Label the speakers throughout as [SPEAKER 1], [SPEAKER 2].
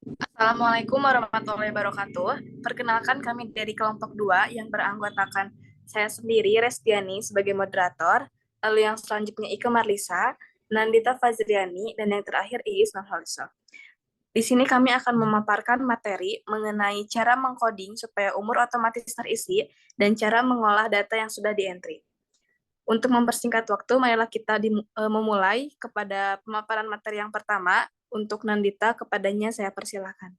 [SPEAKER 1] Assalamualaikum warahmatullahi wabarakatuh. Perkenalkan kami dari kelompok 2 yang beranggotakan saya sendiri, Restiani, sebagai moderator, lalu yang selanjutnya Ike Marlisa, Nandita Fazriani, dan yang terakhir Iis Nurhaliza. Di sini kami akan memaparkan materi mengenai cara mengcoding supaya umur otomatis terisi dan cara mengolah data yang sudah di-entry. Untuk mempersingkat waktu, marilah kita memulai kepada pemaparan materi yang pertama. Untuk Nandita, kepadanya saya persilahkan.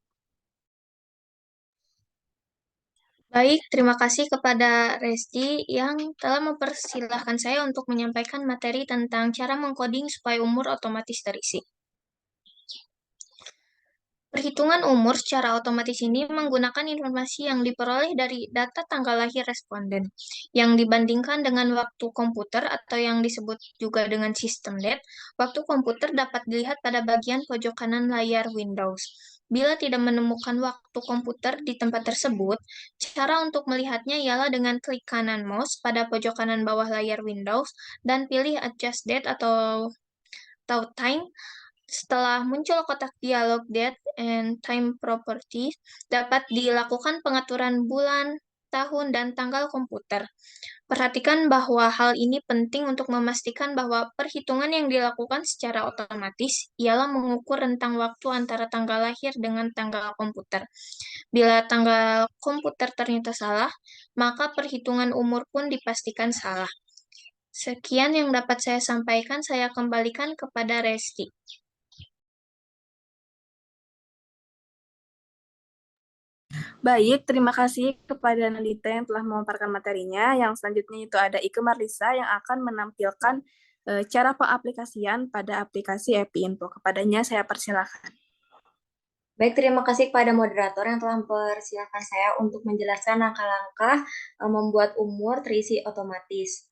[SPEAKER 2] Baik, terima kasih kepada Resti yang telah mempersilahkan saya untuk menyampaikan materi tentang cara mengcoding supaya umur otomatis terisi. Perhitungan umur secara otomatis ini menggunakan informasi yang diperoleh dari data tanggal lahir responden, yang dibandingkan dengan waktu komputer atau yang disebut juga dengan sistem date. Waktu komputer dapat dilihat pada bagian pojok kanan layar Windows. Bila tidak menemukan waktu komputer di tempat tersebut, cara untuk melihatnya ialah dengan klik kanan mouse pada pojok kanan bawah layar Windows dan pilih Adjust Date atau Time. Setelah muncul kotak dialog Date and Time Properties, dapat dilakukan pengaturan bulan, tahun, dan tanggal komputer. Perhatikan bahwa hal ini penting untuk memastikan bahwa perhitungan yang dilakukan secara otomatis ialah mengukur rentang waktu antara tanggal lahir dengan tanggal komputer. Bila tanggal komputer ternyata salah, maka perhitungan umur pun dipastikan salah. Sekian yang dapat saya sampaikan, saya kembalikan kepada Resti.
[SPEAKER 1] Baik, terima kasih kepada Nandita yang telah memaparkan materinya. Yang selanjutnya itu ada Ike Marlisa yang akan menampilkan cara pengaplikasian pada aplikasi Epi Info. Kepadanya saya persilakan.
[SPEAKER 3] Baik, terima kasih kepada moderator yang telah mempersilahkan saya untuk menjelaskan langkah-langkah membuat umur terisi otomatis.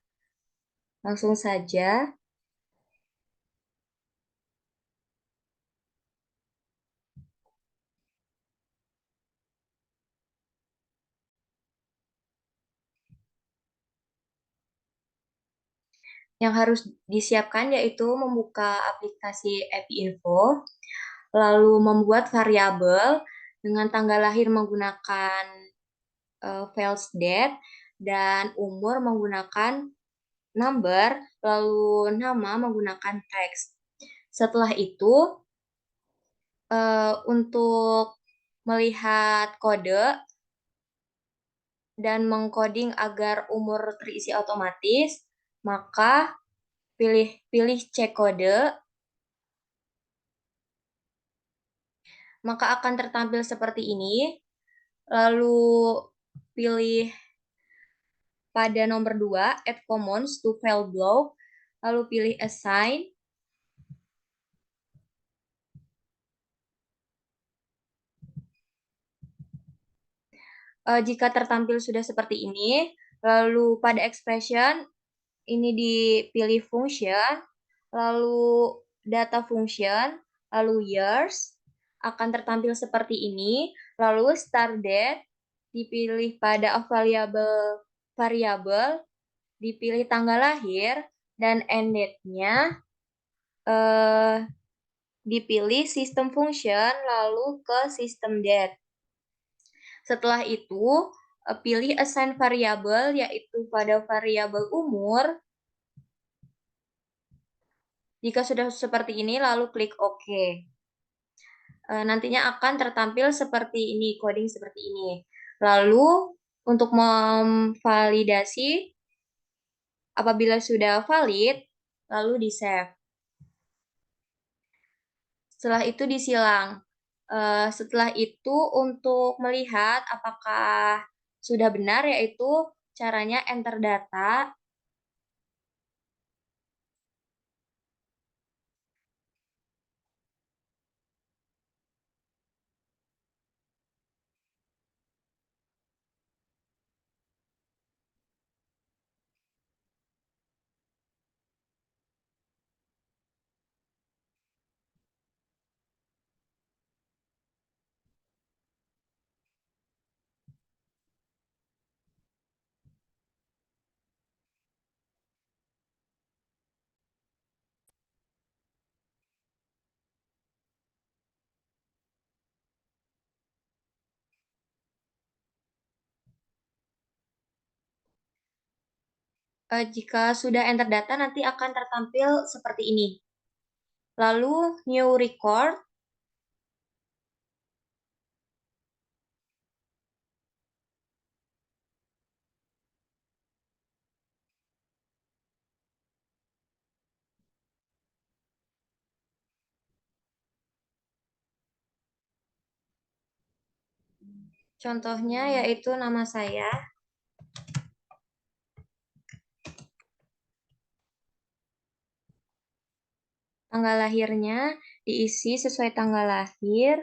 [SPEAKER 3] Langsung saja, yang harus disiapkan yaitu membuka aplikasi Epi Info, lalu membuat variabel dengan tanggal lahir menggunakan files date, dan umur menggunakan number, lalu nama menggunakan teks. Setelah itu, untuk melihat kode dan mengcoding agar umur terisi otomatis, maka pilih cek kode, maka akan tertampil seperti ini. Lalu pilih pada nomor 2, add commons to file block, lalu pilih assign. Jika tertampil sudah seperti ini, lalu pada expression ini dipilih function, lalu data function, lalu years akan tertampil seperti ini, lalu start date dipilih pada variable, dipilih tanggal lahir, dan end date-nya dipilih system function, lalu ke system date. Setelah itu, pilih assign variable, yaitu pada variabel umur. Jika sudah seperti ini, lalu klik OK. Nantinya akan tertampil seperti ini, coding seperti ini. Lalu, untuk memvalidasi, apabila sudah valid, lalu di-save. Setelah itu disilang. Setelah itu untuk melihat apakah sudah benar, yaitu caranya enter data. Jika sudah enter data, nanti akan tertampil seperti ini. Lalu new record. Contohnya yaitu nama saya. Tanggal lahirnya diisi sesuai tanggal lahir.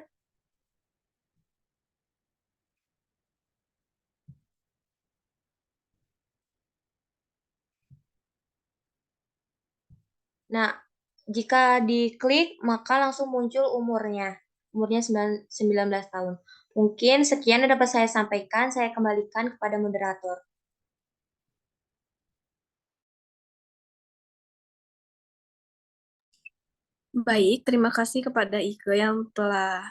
[SPEAKER 3] Nah, jika diklik maka langsung muncul umurnya. Umurnya 19 tahun. Mungkin sekian yang dapat saya sampaikan, saya kembalikan kepada moderator.
[SPEAKER 1] Baik, terima kasih kepada Ike yang telah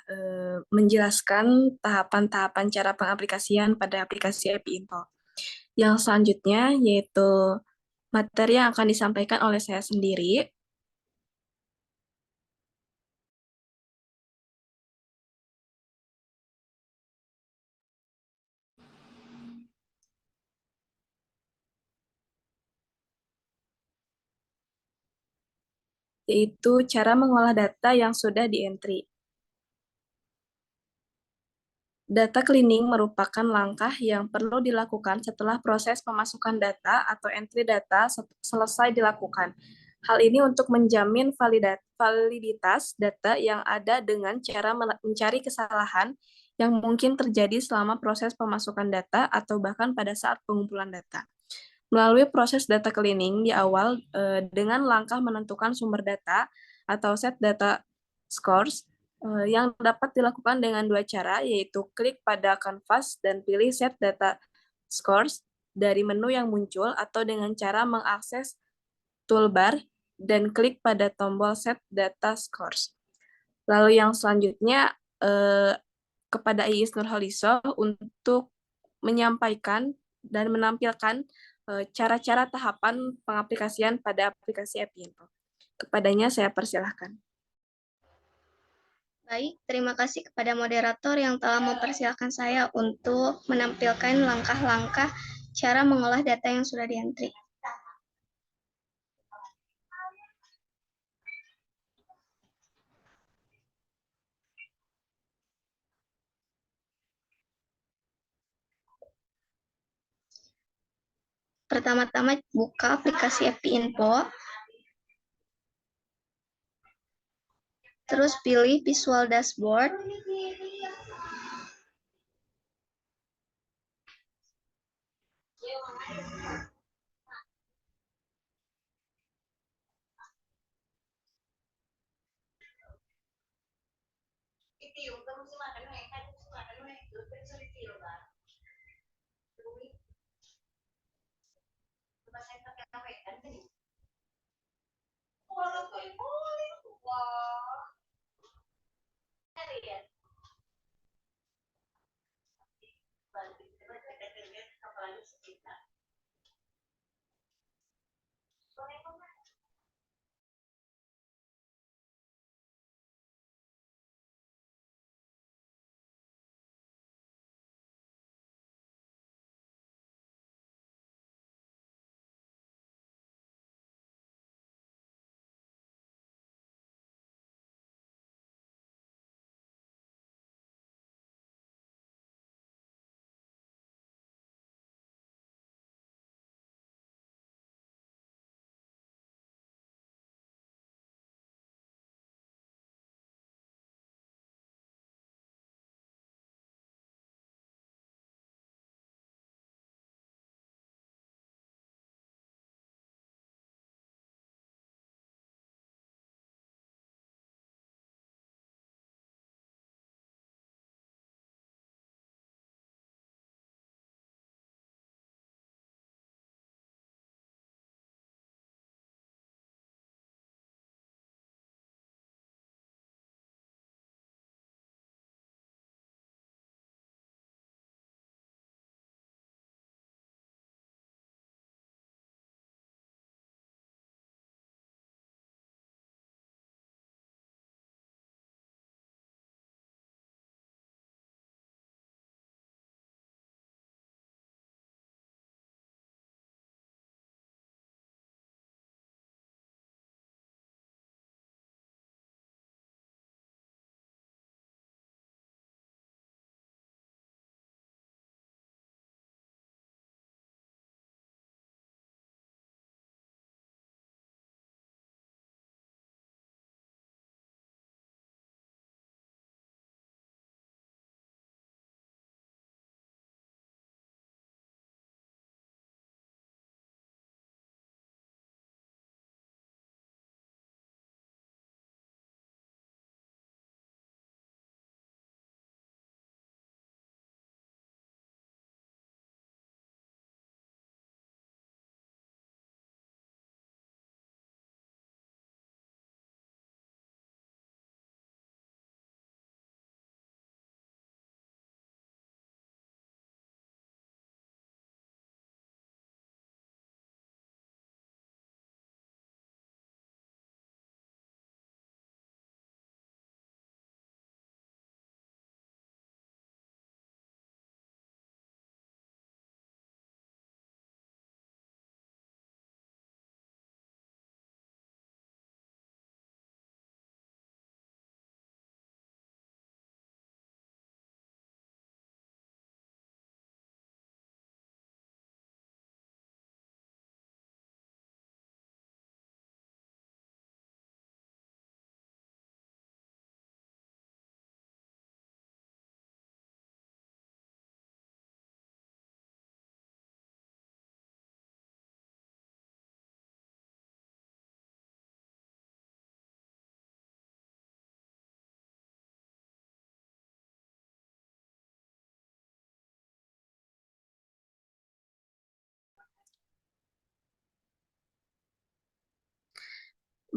[SPEAKER 1] menjelaskan tahapan-tahapan cara pengaplikasian pada aplikasi EpiInfo. Yang selanjutnya yaitu materi yang akan disampaikan oleh saya sendiri. Yaitu cara mengolah data yang sudah di-entry. Data cleaning merupakan langkah yang perlu dilakukan setelah proses pemasukan data atau entry data selesai dilakukan. Hal ini untuk menjamin validitas data yang ada dengan cara mencari kesalahan yang mungkin terjadi selama proses pemasukan data atau bahkan pada saat pengumpulan data. Melalui proses data cleaning di awal dengan langkah menentukan sumber data atau set data scores yang dapat dilakukan dengan dua cara, yaitu klik pada canvas dan pilih set data scores dari menu yang muncul atau dengan cara mengakses toolbar dan klik pada tombol set data scores. Lalu yang selanjutnya kepada Iis Nurhaliso untuk menyampaikan dan menampilkan cara-cara tahapan pengaplikasian pada aplikasi EpiInfo. Kepadanya saya persilahkan.
[SPEAKER 2] Baik, terima kasih kepada moderator yang telah mempersilahkan saya untuk menampilkan langkah-langkah cara mengolah data yang sudah di-entry. Pertama-tama buka aplikasi EpiInfo, terus pilih Visual Dashboard,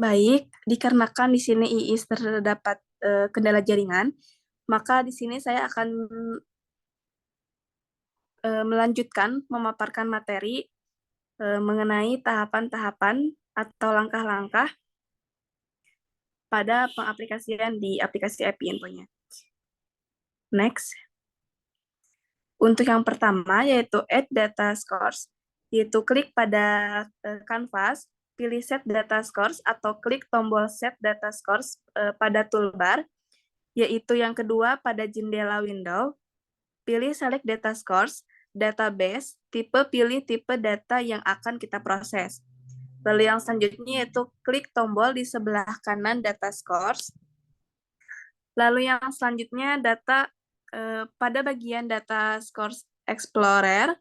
[SPEAKER 1] Baik, dikarenakan di sini IIS terdapat kendala jaringan, maka di sini saya akan melanjutkan memaparkan materi mengenai tahapan-tahapan atau langkah-langkah pada pengaplikasian di aplikasi EPI infonya. Next. Untuk yang pertama yaitu Add Data Source, yaitu klik pada kanvas, pilih Set Data Source atau klik tombol Set Data Source pada toolbar, yaitu yang kedua pada jendela window, pilih Select Data Source, Database, pilih tipe data yang akan kita proses. Lalu yang selanjutnya yaitu klik tombol di sebelah kanan Data Source. Lalu yang selanjutnya pada bagian Data Source Explorer,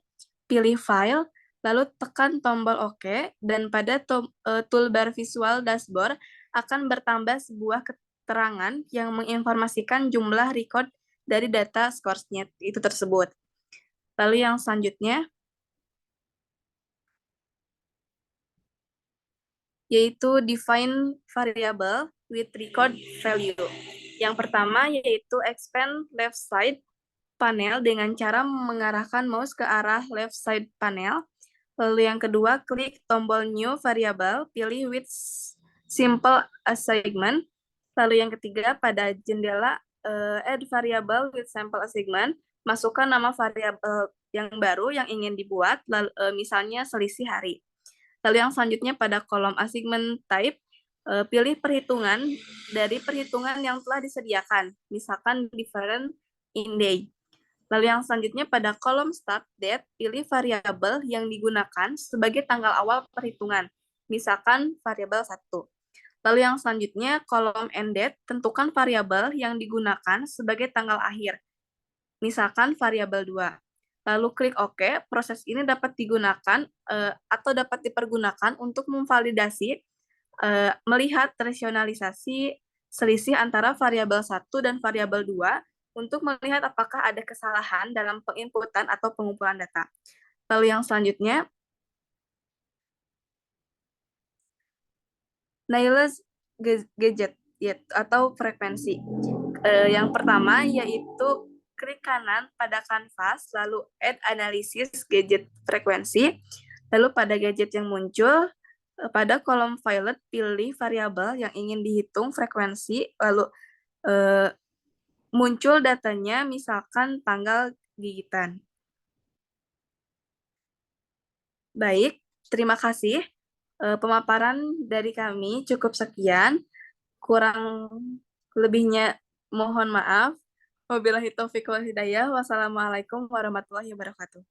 [SPEAKER 1] pilih File, lalu tekan tombol OK, dan pada toolbar visual dashboard akan bertambah sebuah keterangan yang menginformasikan jumlah record dari data source-nya itu tersebut. Lalu yang selanjutnya, yaitu define variable with record value. Yang pertama yaitu expand left side panel dengan cara mengarahkan mouse ke arah left side panel. Lalu yang kedua, klik tombol new variable, pilih with simple assignment. Lalu yang ketiga, pada jendela add variable with simple assignment, masukkan nama variabel yang baru yang ingin dibuat, lalu, misalnya selisih hari. Lalu yang selanjutnya pada kolom assignment type, pilih perhitungan dari perhitungan yang telah disediakan, misalkan different in day. Lalu yang selanjutnya pada kolom start date, pilih variabel yang digunakan sebagai tanggal awal perhitungan, misalkan variabel 1. Lalu yang selanjutnya kolom end date, tentukan variabel yang digunakan sebagai tanggal akhir, misalkan variabel 2. Lalu klik OK, proses ini dapat digunakan atau dapat dipergunakan untuk memvalidasi, melihat rasionalisasi selisih antara variabel 1 dan variabel 2 untuk melihat apakah ada kesalahan dalam penginputan atau pengumpulan data. Lalu yang selanjutnya, Nail's gadget atau frekuensi. Yang pertama yaitu klik kanan pada kanvas, lalu add analysis gadget frekuensi, lalu pada gadget yang muncul, pada kolom violet pilih variabel yang ingin dihitung frekuensi, lalu muncul datanya misalkan tanggal gigitan. Baik, terima kasih. Pemaparan dari kami cukup sekian. Kurang lebihnya mohon maaf. Wabillahi taufiq wal hidayah. Wassalamualaikum warahmatullahi wabarakatuh.